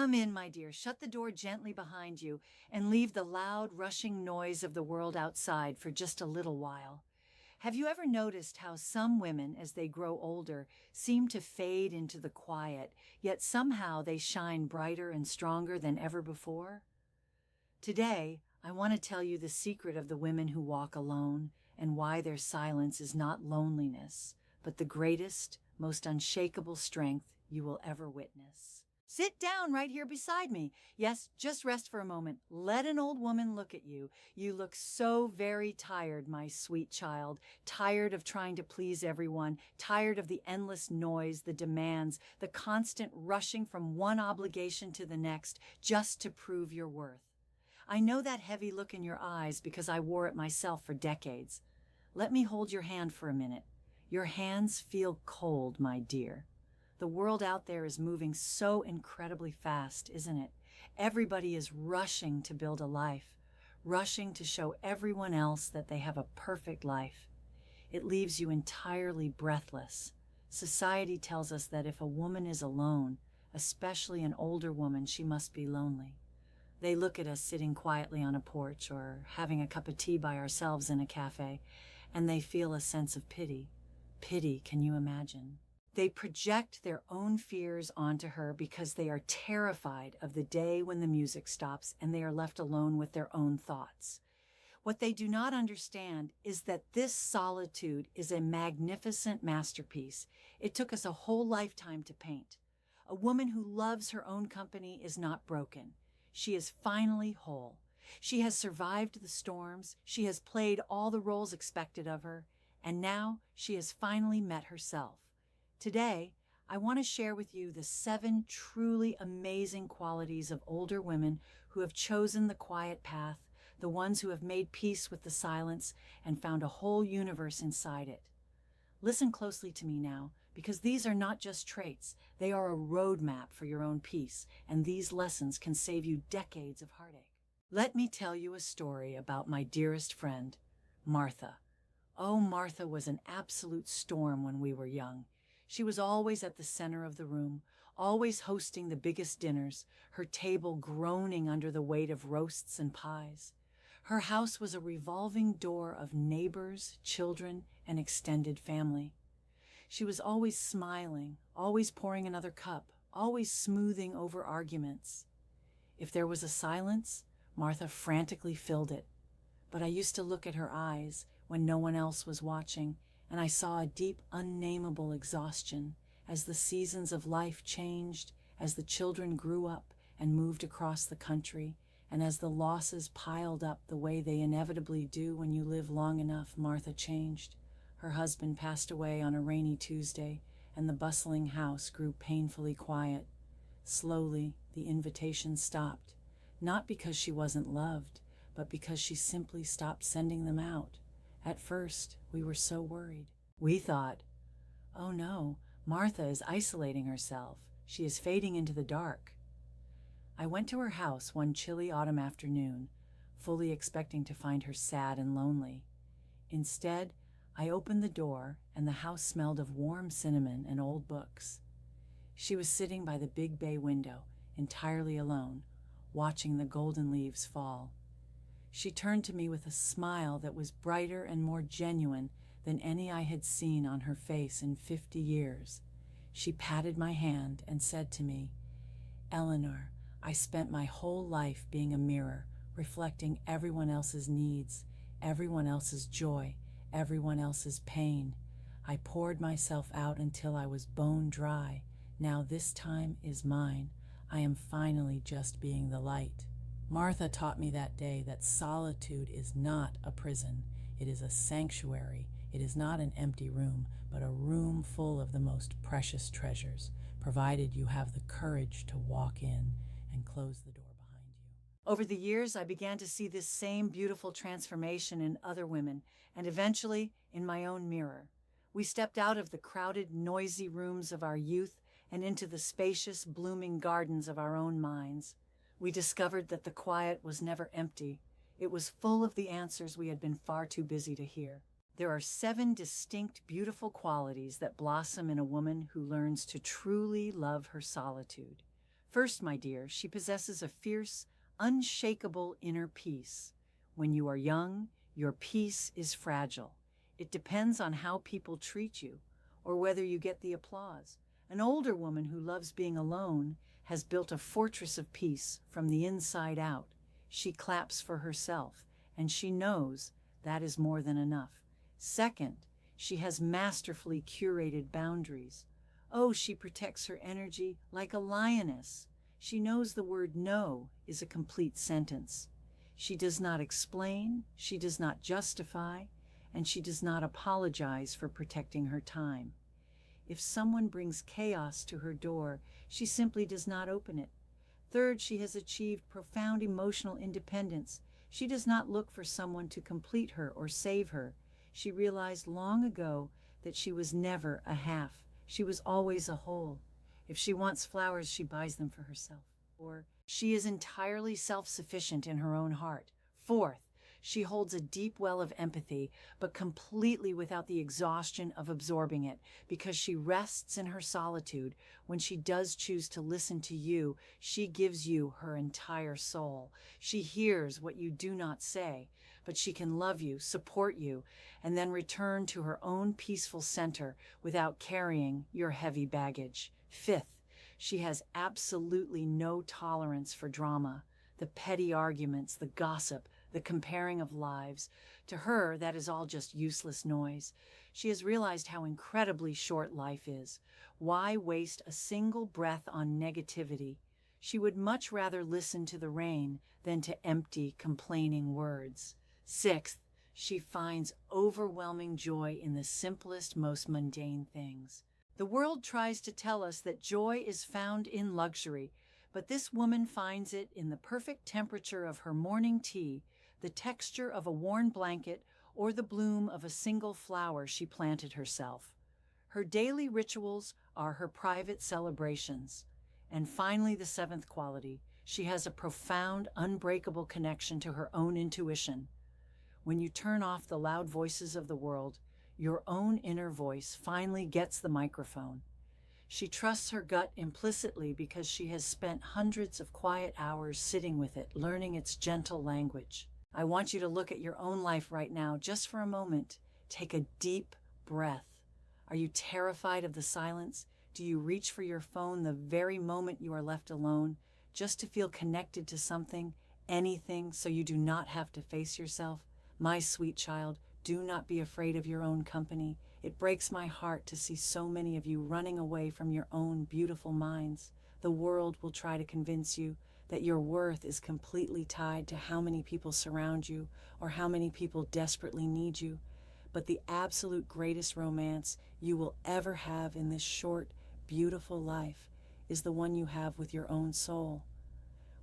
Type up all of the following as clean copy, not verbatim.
Come in, my dear. Shut the door gently behind you and leave the loud, rushing noise of the world outside for just a little while. Have you ever noticed how some women, as they grow older, seem to fade into the quiet, yet somehow they shine brighter and stronger than ever before? Today, I want to tell you the secret of the women who walk alone and why their silence is not loneliness, but the greatest, most unshakable strength you will ever witness. Sit down right here beside me. Yes, just rest for a moment. Let an old woman look at you. You look so very tired, my sweet child. Tired of trying to please everyone. Tired of the endless noise, the demands, the constant rushing from one obligation to the next just to prove your worth. I know that heavy look in your eyes because I wore it myself for decades. Let me hold your hand for a minute. Your hands feel cold, my dear. The world out there is moving so incredibly fast, isn't it? Everybody is rushing to build a life, rushing to show everyone else that they have a perfect life. It leaves you entirely breathless. Society tells us that if a woman is alone, especially an older woman, she must be lonely. They look at us sitting quietly on a porch or having a cup of tea by ourselves in a cafe, and they feel a sense of pity. Pity, can you imagine? They project their own fears onto her because they are terrified of the day when the music stops and they are left alone with their own thoughts. What they do not understand is that this solitude is a magnificent masterpiece. It took us a whole lifetime to paint. A woman who loves her own company is not broken. She is finally whole. She has survived the storms. She has played all the roles expected of her. And now she has finally met herself. Today, I want to share with you the 7 truly amazing qualities of older women who have chosen the quiet path, the ones who have made peace with the silence and found a whole universe inside it. Listen closely to me now, because these are not just traits. They are a roadmap for your own peace, and these lessons can save you decades of heartache. Let me tell you a story about my dearest friend, Martha. Oh, Martha was an absolute storm when we were young. She was always at the center of the room, always hosting the biggest dinners, her table groaning under the weight of roasts and pies. Her house was a revolving door of neighbors, children, and extended family. She was always smiling, always pouring another cup, always smoothing over arguments. If there was a silence, Martha frantically filled it. But I used to look at her eyes when no one else was watching, and I saw a deep, unnameable exhaustion as the seasons of life changed, as the children grew up and moved across the country, and as the losses piled up the way they inevitably do when you live long enough. Martha changed. Her husband passed away on a rainy Tuesday, and the bustling house grew painfully quiet. Slowly, the invitations stopped, not because she wasn't loved, but because she simply stopped sending them out. At first, we were so worried. We thought, oh no, Martha is isolating herself. She is fading into the dark. I went to her house one chilly autumn afternoon, fully expecting to find her sad and lonely. Instead, I opened the door and the house smelled of warm cinnamon and old books. She was sitting by the big bay window, entirely alone, watching the golden leaves fall. She turned to me with a smile that was brighter and more genuine than any I had seen on her face in 50 years. She patted my hand and said to me, "Eleanor, I spent my whole life being a mirror, reflecting everyone else's needs, everyone else's joy, everyone else's pain. I poured myself out until I was bone dry. Now this time is mine. I am finally just being the light." Martha taught me that day that solitude is not a prison. It is a sanctuary. It is not an empty room, but a room full of the most precious treasures, provided you have the courage to walk in and close the door behind you. Over the years, I began to see this same beautiful transformation in other women, and eventually in my own mirror. We stepped out of the crowded, noisy rooms of our youth and into the spacious, blooming gardens of our own minds. We discovered that the quiet was never empty. It was full of the answers we had been far too busy to hear. There are 7 distinct, beautiful qualities that blossom in a woman who learns to truly love her solitude. First, my dear, she possesses a fierce, unshakable inner peace. When you are young, your peace is fragile. It depends on how people treat you or whether you get the applause. An older woman who loves being alone has built a fortress of peace from the inside out. She claps for herself, and she knows that is more than enough. Second, she has masterfully curated boundaries. Oh, she protects her energy like a lioness. She knows the word no is a complete sentence. She does not explain, she does not justify, and she does not apologize for protecting her time. If someone brings chaos to her door, she simply does not open it. Third, she has achieved profound emotional independence. She does not look for someone to complete her or save her. She realized long ago that she was never a half. She was always a whole. If she wants flowers, she buys them for herself. Or she is entirely self-sufficient in her own heart. Fourth, she holds a deep well of empathy, but completely without the exhaustion of absorbing it, because she rests in her solitude. When she does choose to listen to you, she gives you her entire soul. She hears what you do not say, but she can love you, support you, and then return to her own peaceful center without carrying your heavy baggage. Fifth, she has absolutely no tolerance for drama, the petty arguments, the gossip, the comparing of lives. To her, that is all just useless noise. She has realized how incredibly short life is. Why waste a single breath on negativity? She would much rather listen to the rain than to empty, complaining words. Sixth, she finds overwhelming joy in the simplest, most mundane things. The world tries to tell us that joy is found in luxury, but this woman finds it in the perfect temperature of her morning tea, the texture of a worn blanket, or the bloom of a single flower she planted herself. Her daily rituals are her private celebrations. And finally, the seventh quality, she has a profound, unbreakable connection to her own intuition. When you turn off the loud voices of the world, your own inner voice finally gets the microphone. She trusts her gut implicitly because she has spent hundreds of quiet hours sitting with it, learning its gentle language. I want you to look at your own life right now, just for a moment. Take a deep breath. Are you terrified of the silence? Do you reach for your phone the very moment you are left alone, just to feel connected to something, anything, so you do not have to face yourself? My sweet child, do not be afraid of your own company. It breaks my heart to see so many of you running away from your own beautiful minds. The world will try to convince you that your worth is completely tied to how many people surround you or how many people desperately need you. But the absolute greatest romance you will ever have in this short, beautiful life is the one you have with your own soul.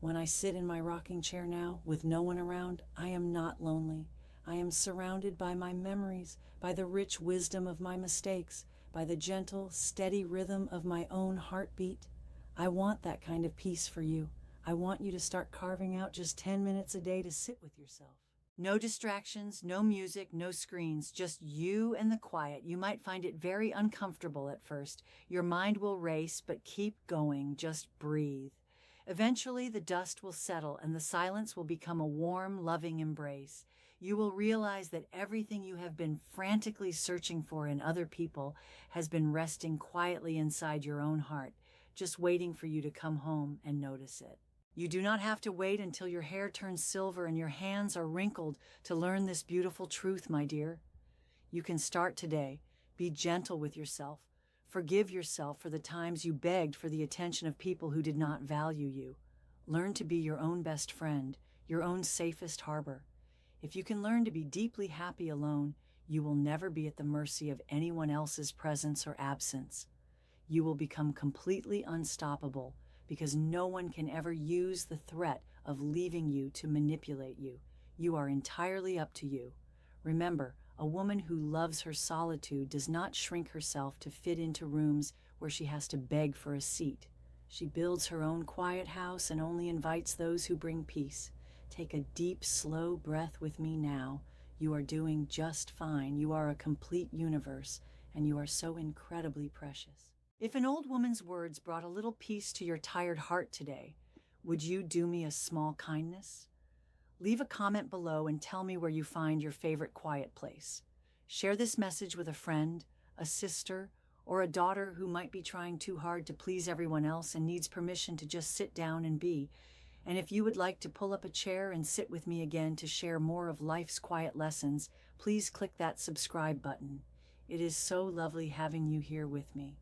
When I sit in my rocking chair now with no one around, I am not lonely. I am surrounded by my memories, by the rich wisdom of my mistakes, by the gentle, steady rhythm of my own heartbeat. I want that kind of peace for you. I want you to start carving out just 10 minutes a day to sit with yourself. No distractions, no music, no screens, just you and the quiet. You might find it very uncomfortable at first. Your mind will race, but keep going, just breathe. Eventually, the dust will settle and the silence will become a warm, loving embrace. You will realize that everything you have been frantically searching for in other people has been resting quietly inside your own heart, just waiting for you to come home and notice it. You do not have to wait until your hair turns silver and your hands are wrinkled to learn this beautiful truth, my dear. You can start today. Be gentle with yourself. Forgive yourself for the times you begged for the attention of people who did not value you. Learn to be your own best friend, your own safest harbor. If you can learn to be deeply happy alone, you will never be at the mercy of anyone else's presence or absence. You will become completely unstoppable because no one can ever use the threat of leaving you to manipulate you. You are entirely up to you. Remember, a woman who loves her solitude does not shrink herself to fit into rooms where she has to beg for a seat. She builds her own quiet house and only invites those who bring peace. Take a deep, slow breath with me now. You are doing just fine. You are a complete universe, and you are so incredibly precious. If an old woman's words brought a little peace to your tired heart today, would you do me a small kindness? Leave a comment below and tell me where you find your favorite quiet place. Share this message with a friend, a sister, or a daughter who might be trying too hard to please everyone else and needs permission to just sit down and be. And if you would like to pull up a chair and sit with me again to share more of life's quiet lessons, please click that subscribe button. It is so lovely having you here with me.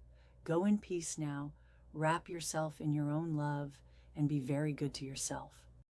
Go in peace now, wrap yourself in your own love, and be very good to yourself.